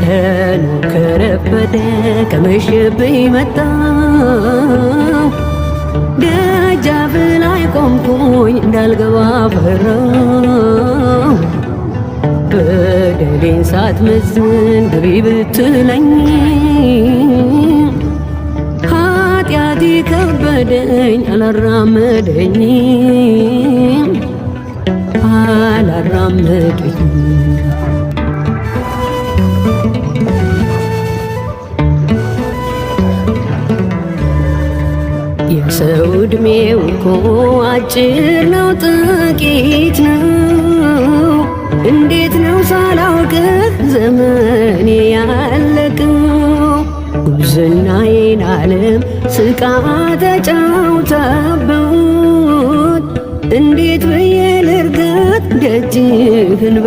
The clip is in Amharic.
ቀኑ ከረፈደ ከመሸብኝ መጣሁ ደጃፍ ላይ ቆምኩኝ እንዳልገባ ፈራሁ በደሌን ሳትመዝን ግቢ ብትለኝ ኃጢአቴ ከበደኝ አላራመደኝም የሰው ዕድሜው እኮ አጭር ነው ጥቂት ነው እንዴት ነው ሳላውቅህ ዘመኔ ያለቀው ጉብዝናዬን ዓለም ስቃ ተጫውታበት እንዴት ብዬ ልርገጥ ደጅህን